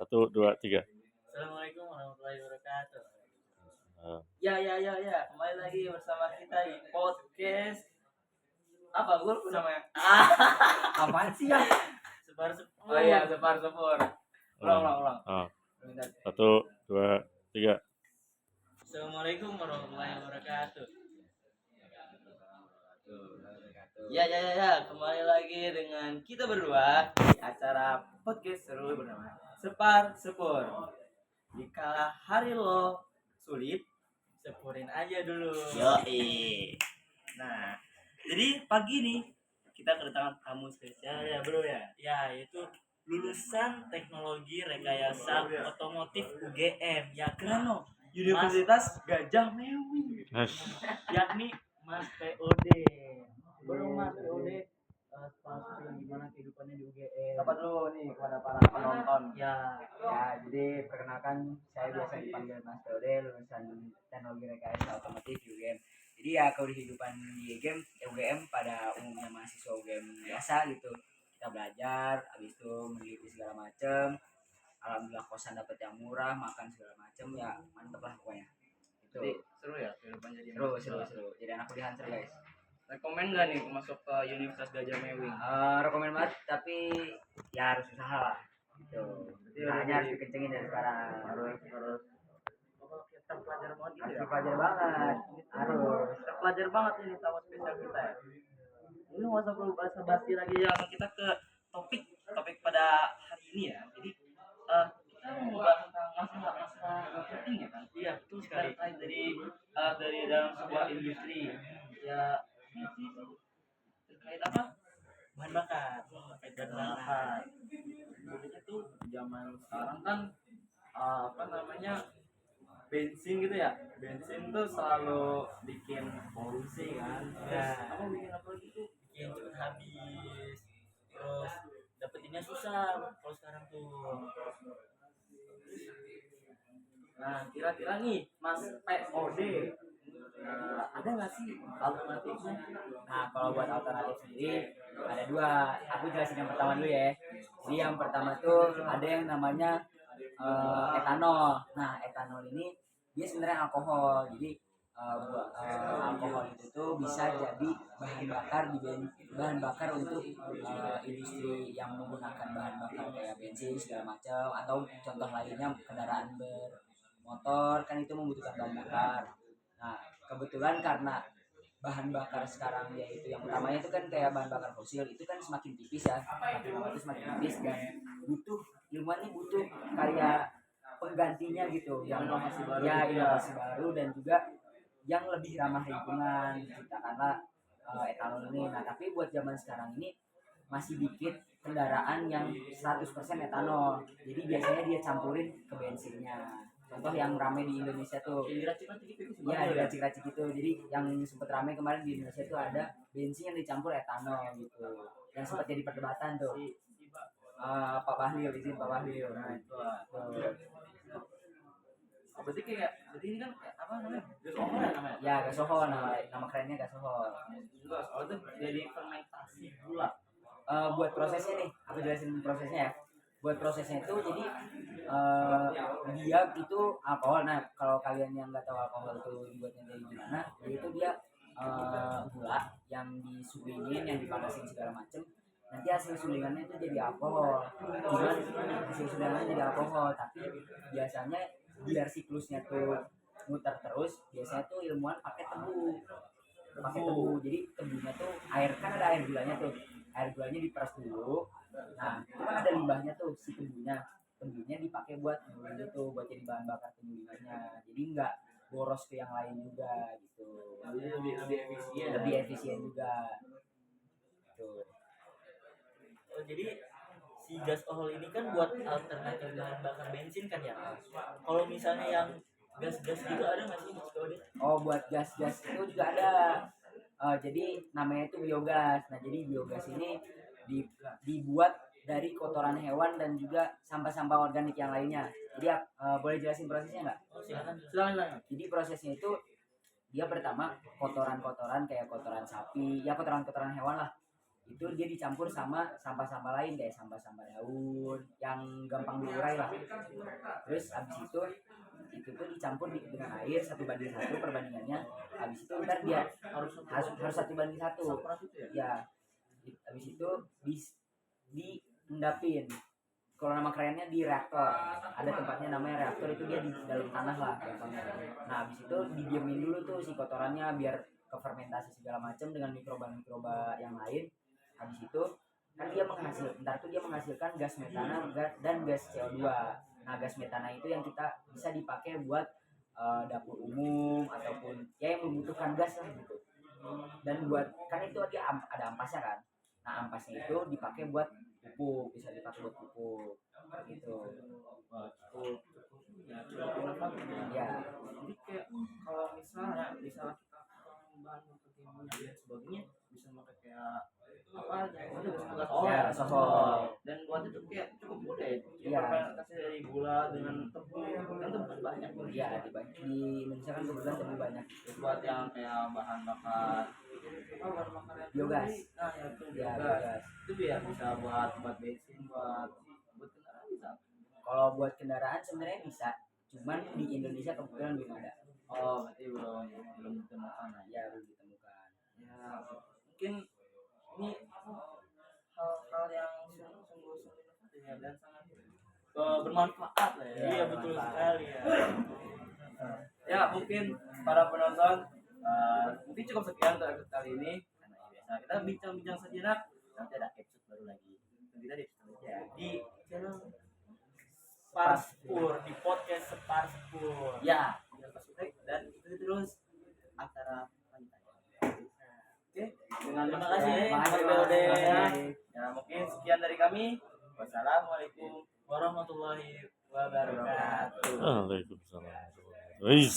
Satu, dua, tiga. Assalamualaikum warahmatullahi wabarakatuh. Ah, Ya. Kembali lagi bersama kita di podcast apa? Gue lupa namanya. Apaan sih ya? Sebar sepur. Oh iya, Separ Sepur. Ulang. ah. Satu, dua, tiga. Assalamualaikum warahmatullahi wabarakatuh. Ya. Ya. Kembali lagi dengan kita berdua di acara podcast seru bernama Separ Sepur. Jika hari lo sulit, sepurin aja dulu. Yoi. Nah, jadi pagi nih kita kedatangan tamu spesial ya bro ya. Ya, yaitu lulusan teknologi rekayasa otomotif UGM ya keren loh. Universitas Gajah Mewing, yakni Mas POD. Bro Mas POD, gimana kehidupannya di UGM? Sapa dulu nih kepada para penonton. Ya, Jadi perkenalkan saya biasa dipanggil Mas POD, lulusan teknologi rekayasa otomotif UGM. Jadi ya kehidupan di UGM pada umumnya mahasiswa UGM biasa gitu. Kita belajar, habis itu meneliti segala macam. Alhamdulillah kosan dapat yang murah, makan segala macam ya mantep lah pokoknya. Itu jadi seru ya kehidupan jadi seru. Jadi anak kuliahan seru guys. Rekomen gak nih masuk ke Universitas Gajah Mewing? Rekomen banget tapi ya harus usaha lah gitu. Usahanya harus dikencengin dari sekarang. Harus terpelajar banget gitu ya. Terpelajar banget. Harus. Terpelajar banget ini sama spesial kita ya. Ini nggak usah perlu basa-basi lagi, langsung kita ke topik pada hari ini ya. Jadi kita mau bahas tentang masalah penting ya kan? Iya betul sekali. Dari dalam sebuah industri ya terkait apa? Bahan bakar. Terkait bahan bakar. Sebenarnya tuh zaman sekarang kan apa namanya bensin gitu ya. Bensin tuh selalu bikin polusi kan. Apa bikin apa gitu? Bikin cepet habis. Terus dapetinnya susah kalau sekarang tuh. Nah, kira-kira nih Mas POD ada nggak sih alternatifnya? Nah, kalau buat alternatif sendiri ada dua. Aku jelasin yang pertama dulu ya. Jadi yang pertama tuh ada yang namanya etanol. Nah, etanol ini dia sebenarnya alkohol. Jadi alkohol itu tuh bisa jadi bahan bakar untuk industri yang menggunakan bahan bakar kayak bensin segala macam atau contoh lainnya kendaraan bermotor kan itu membutuhkan bahan bakar. Nah, kebetulan karena bahan bakar sekarang yaitu yang utamanya itu kan kayak bahan bakar fosil itu kan semakin tipis ya, makin lama itu semakin tipis dan ilmuwan butuh kayak penggantinya gitu yang inovasi baru dan juga yang lebih ramah lingkungan diciptakanlah etanol ini. Nah tapi buat zaman sekarang ini masih dikit kendaraan yang 100% etanol, jadi biasanya dia campurin ke bensinnya. Contoh yang ramai di Indonesia tuh diracik-racik gitu. Jadi yang sempet ramai kemarin di Indonesia tuh ada bensin yang dicampur etanol gitu, yang sempat jadi perdebatan tuh. Pak Bahlil, izin Pak Bahlil. Nah itu Berarti ini kan apa namanya? Gasohol ya namanya? ya gasohol, nama kerennya gasohol. Gasohol itu jadi fermentasi gula. Buat prosesnya nih, aku jelasin prosesnya ya. Buat prosesnya itu jadi dia itu alkohol. Nah kalau kalian yang nggak tahu alkohol itu dibuatnya dari gimana, itu dia gula yang disulingan, yang dipanasin segala macem. Nanti hasil sulingannya itu jadi alkohol. Hasil sulingannya jadi alkohol, tapi biasanya biar siklusnya tuh muter terus, biasanya tuh ilmuwan pakai tebu. Jadi tebunya tuh ada air gulanya tuh. Air gulanya diperas dulu. Nah itu kan ada limbahnya tuh, si tebunya dipakai buat tebu itu, buat jadi bahan bakar tebunya. Jadi nggak boros ke yang lain juga gitu. Lebih efisien juga gitu. Oh, jadi si gasohol ini kan buat alternatif bahan bakar bensin kan ya? Kalau misalnya yang gas-gas gitu ada nggak sih Mas Kode? Oh buat gas-gas itu juga ada. Jadi namanya itu biogas. Nah jadi biogas ini dibuat dari kotoran hewan dan juga sampah-sampah organik yang lainnya. Jadi boleh jelasin prosesnya nggak? Oh, silakan. Jadi prosesnya itu dia pertama kotoran-kotoran kayak kotoran sapi, ya kotoran-kotoran hewan lah. itu dia dicampur sama sampah-sampah lain kayak sampah-sampah daun yang gampang diurai lah. Terus abis itu tuh dicampur dengan air 1:1 perbandingannya. Abis itu ntar dia harus 1:1 ya. Abis itu diendapin. Kalau nama kerennya di reaktor, ada tempatnya namanya reaktor, itu dia di dalam tanah lah gampangnya. Nah abis itu didiemin dulu tuh si kotorannya biar kefermentasi segala macam dengan mikroba yang lain. Habis itu kan dia menghasilkan gas metana dan gas CO2. Nah gas metana itu yang kita bisa dipakai buat dapur umum ataupun ya yang membutuhkan gas lah gitu. Dan buat kan itu dia ada ampasnya kan. Nah ampasnya itu dipakai buat pupuk, bisa dipakai buat pupuk gitu. Ya cukup inovatif Ya. Jadi kayak kalau misalnya kita bahan timbul dan sebagainya bisa pakai kayak apa yang ada Ya, sohor. dan buat itu kayak cukup mudah ya. Iya. Fermentasi dari gula dengan tepung kan tepung banyak. Iya di Indonesia kan kebetulan lebih banyak Buat yang kayak bahan bakar bahan bakar yang biogas. Nah ya itu Ya, biogas. biogas. Itu biar bisa buat bensin buat kendaraan bisa. Kalau buat kendaraan sebenarnya bisa, cuman di Indonesia kebetulan belum ada. Oh berarti belum ditemukan Ya belum ditemukan. ya mungkin ini hal-hal yang sungguh inovatif ya dan sangat bermanfaat lah ya. Ya, Iya betul bermanfaat. sekali ya. Ya mungkin para penonton mungkin cukup sekian untuk episode kali ini. Karena biasa kita bincang-bincang sejenak, nanti ada episode baru lagi. Dan kita di episode aja di channel Sparspur, di podcast Sparspur. Ya. Jangan lupa subscribe dan ikuti terus antara wanita. Oke, dengan terima kasih ya. Terima kasih, Mas Belde. Mas. Ya, mungkin sekian dari kami. Wassalamualaikum warahmatullahi wabarakatuh. Waalaikumsalam. Wis.